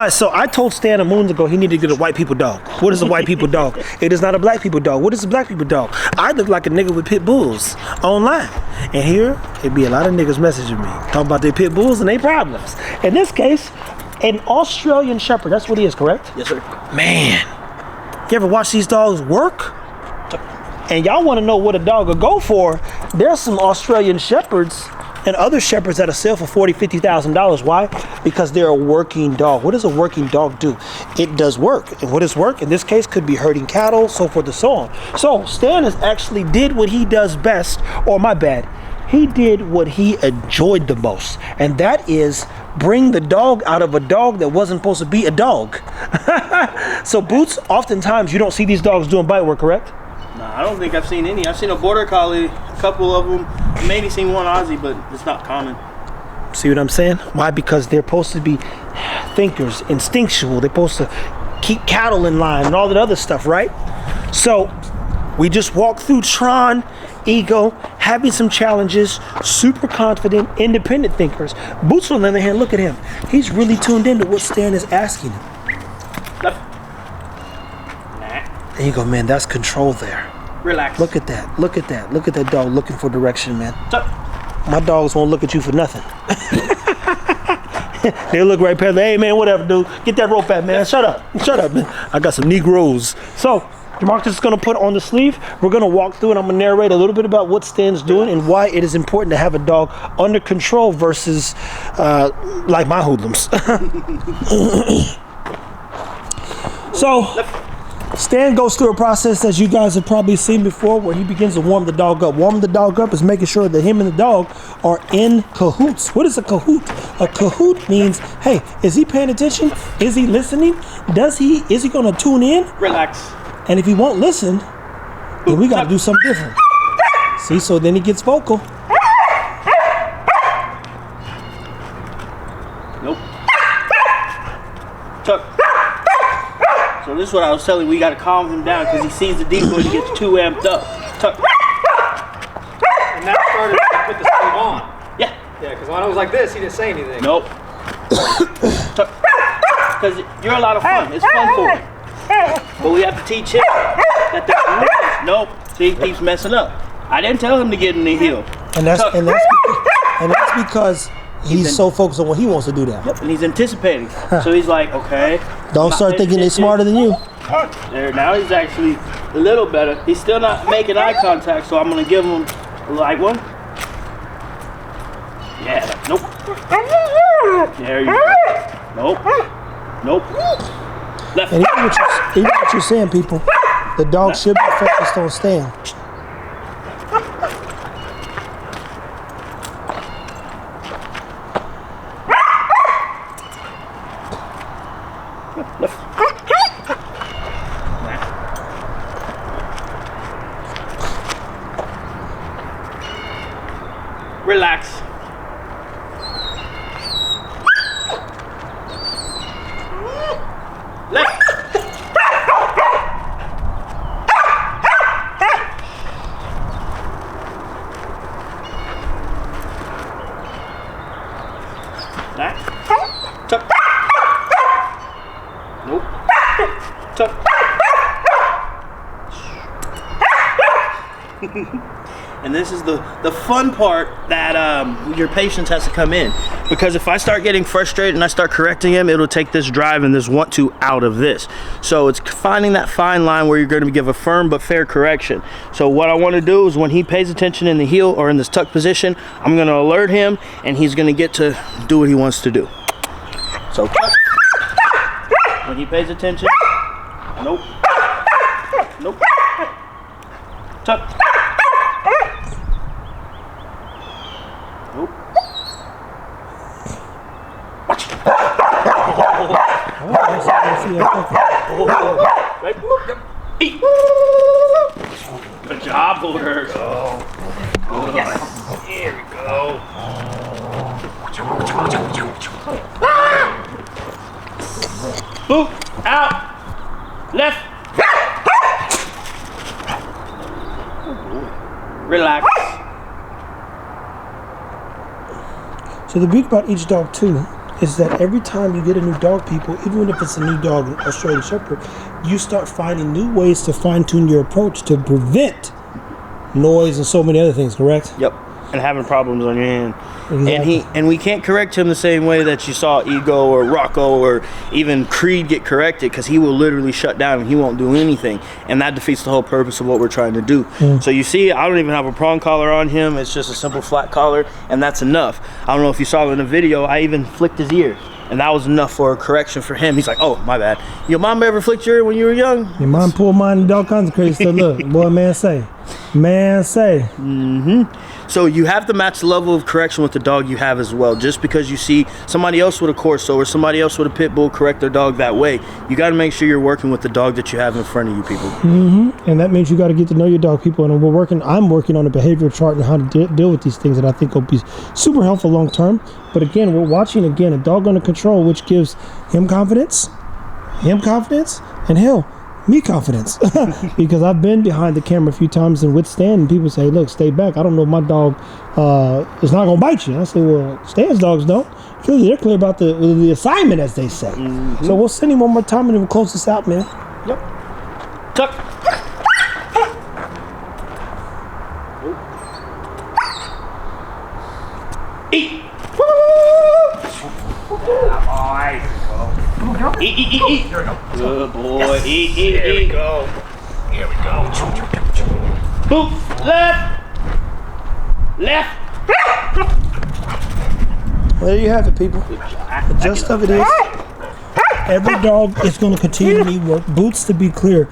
So I told Stan a moon ago he needed to get a white people dog. What is a white people dog? It is not a black people dog. What is a black people dog? I look like a nigga with pit bulls online. And here, it'd be a lot of niggas messaging me, talking about their pit bulls and their problems. In this case, an Australian Shepherd. That's what he is, correct? Yes, sir. Man, you ever watch these dogs work? And y'all want to know what a dog will go for? There's some Australian Shepherds and other shepherds that'll sell for $40,000, $50,000. Why? Because they're a working dog. What does a working dog do? It does work. And what is work? In this case, could be herding cattle, so forth and so on. So Stan has actually did what he does best, or my bad, he did what he enjoyed the most. And that is bring the dog out of a dog that wasn't supposed to be a dog. So Boots, oftentimes you don't see these dogs doing bite work, correct? No, I don't think I've seen any. I've seen a border collie, a couple of them, maybe seen one Aussie, but it's not common. See what I'm saying? Why? Because they're supposed to be thinkers, instinctual. They're supposed to keep cattle in line and all that other stuff, right? So we just walked through Tron, ego, having some challenges, super confident, independent thinkers. Boots, on the other hand, look at him. He's really tuned into what Stan is asking him. And you go, man, that's control there. Relax. Look at that. Look at that. Look at that dog looking for direction, man. Tuck. My dogs won't look at you for nothing. They look right past, hey, man, whatever, dude. Get that rope back, man. Shut up. Shut up, man. I got some Negroes. So, Jamarcus is going to put on the sleeve. We're going to walk through and I'm going to narrate a little bit about what Stan's doing and why it is important to have a dog under control versus like my hoodlums. So, Stan goes through a process, as you guys have probably seen before, where he begins to warm the dog up. Warming the dog up is making sure that him and the dog are in cahoots. What is a cahoot? A cahoot means, hey, is he paying attention? Is he listening? Is he going to tune in? Relax. And if he won't listen, then we got to do something different. See, so then he gets vocal. Nope. Tuck. So this is what I was telling you, we got to calm him down because he sees the deep when he gets too amped up. Tuck. And that started to put the sleeve on. Yeah. Yeah, because when I was like this, he didn't say anything. Nope. Tuck. Because you're a lot of fun. It's fun for him. But we have to teach him that there's rules. Nope. See, he keeps messing up. I didn't tell him to get in the heel. And that's because he's so focused on what he wants to do now. Yep, and he's anticipating. So he's like, okay. Don't start thinking they're smarter than you. There, now he's actually a little better. He's still not making eye contact, so I'm going to give him a light one. Yeah, nope. There you go. Nope. Nope. Left. And even what you're saying, people, the dog should be focused on Stan. Relax. Left. That. Tuck. Nope. Tuck. And this is the fun part that your patience has to come in, because if I start getting frustrated and I start correcting him, it'll take this drive and this want to out of this. So it's finding that fine line where you're going to give a firm but fair correction. So what I want to do is when he pays attention in the heel or in this tuck position, I'm going to alert him and he's going to get to do what he wants to do. So tuck. When he pays attention, nope. Nope. Tuck. Nope. Watch. Right. Eat. Good job, Booter. Go. Oh, yes. Here we go. Boot. Out. Left. Relax. So the beauty about each dog too is that every time you get a new dog, people, even if it's a new dog, an Australian Shepherd, you start finding new ways to fine-tune your approach to prevent noise and so many other things, correct? Yep. And having problems on your hand. Exactly. And we can't correct him the same way that you saw Ego or Rocco or even Creed get corrected, because he will literally shut down and he won't do anything, and that defeats the whole purpose of what we're trying to do. So you see, I don't even have a prong collar on him. It's just a simple flat collar, and that's enough. I don't know if you saw in the video, I even flicked his ear, and that was enough for a correction for him. He's like, oh, my bad. Your mom ever flicked your ear when you were young? Your mom pulled mine and all kinds of crazy stuff. Look, boy, man say. So you have to match the level of correction with the dog you have as well. Just because you see somebody else with a Corso or somebody else with a Pit Bull correct their dog that way, you got to make sure you're working with the dog that you have in front of you, people. And that means you got to get to know your dog, people. And I'm working on a behavioral chart and how to deal with these things that I think will be super helpful long term. But again, we're watching a dog under control, which gives him confidence, and hell, me confidence. Because I've been behind the camera a few times and withstand, and people say, look, stay back. I don't know if my dog is not going to bite you. I say, well, Stan's dogs don't. Because they're clear about the assignment, as they say. So we'll send him one more time and then we'll close this out, man. Yep. Tuck. Eat. Eat. Here we go. Good boy. Yes. Eat. Here we go. Boop. Left. Well, there you have it, people. The gist of it is, every dog is going to continue to need work. Boots, to be clear,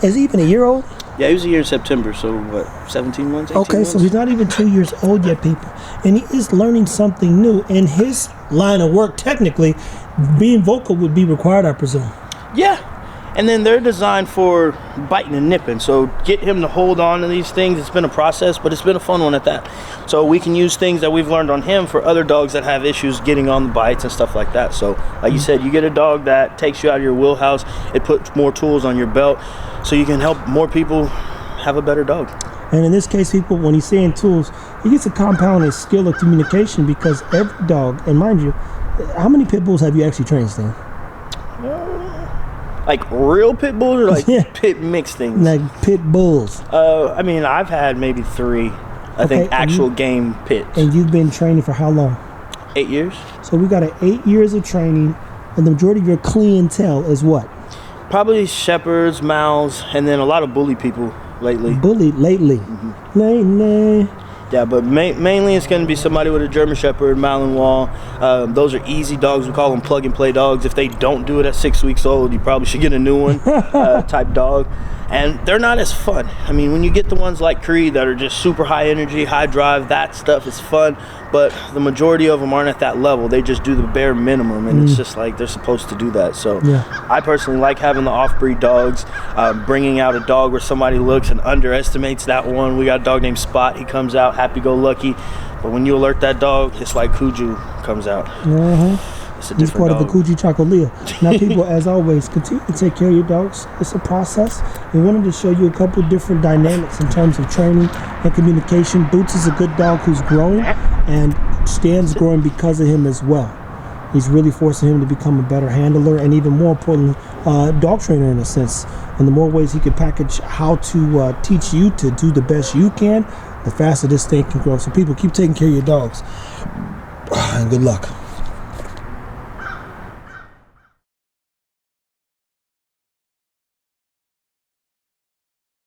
is he even a year old? Yeah, he was a year in September, so what, 17 months, 18 okay, months? so he's not even 2 years old yet, people. And he is learning something new. In his line of work, technically, being vocal would be required, I presume. Yeah. And then they're designed for biting and nipping. So get him to hold on to these things. It's been a process, but it's been a fun one at that. So we can use things that we've learned on him for other dogs that have issues getting on the bites and stuff like that. So like you said, you get a dog that takes you out of your wheelhouse. It puts more tools on your belt so you can help more people have a better dog. And in this case, people, when he's saying tools, he gets to compound his skill of communication, because every dog, and mind you, how many pit bulls have you actually trained, Stan? Like real pit bulls or like pit mixed things? Like pit bulls. I mean, I've had maybe 3, I think, actual game pits. And you've been training for how long? 8 years. So we got 8 years of training, and the majority of your clientele is what? Probably shepherds, mals, and then a lot of bully people lately. Lately. Yeah, but mainly it's going to be somebody with a German Shepherd, Malinois. Those are easy dogs. We call them plug-and-play dogs. If they don't do it at 6 weeks old, you probably should get a new one type dog. And they're not as fun. I mean, when you get the ones like Creed that are just super high energy, high drive, that stuff is fun. But the majority of them aren't at that level. They just do the bare minimum, and it's just like they're supposed to do that. So I personally like having the off-breed dogs, bringing out a dog where somebody looks and underestimates that one. We got a dog named Spot. He comes out happy-go-lucky. But when you alert that dog, it's like Cuju comes out. It's a different He's part dog. of the Cuju Chocolia. Now, people, as always, continue to take care of your dogs. It's a process. We wanted to show you a couple of different dynamics in terms of training and communication. Boots is a good dog who's growing, and Stan's growing because of him as well. He's really forcing him to become a better handler, and even more importantly, dog trainer in a sense. And the more ways he could package how to teach you to do the best you can, the faster this thing can grow. So people, keep taking care of your dogs. And good luck.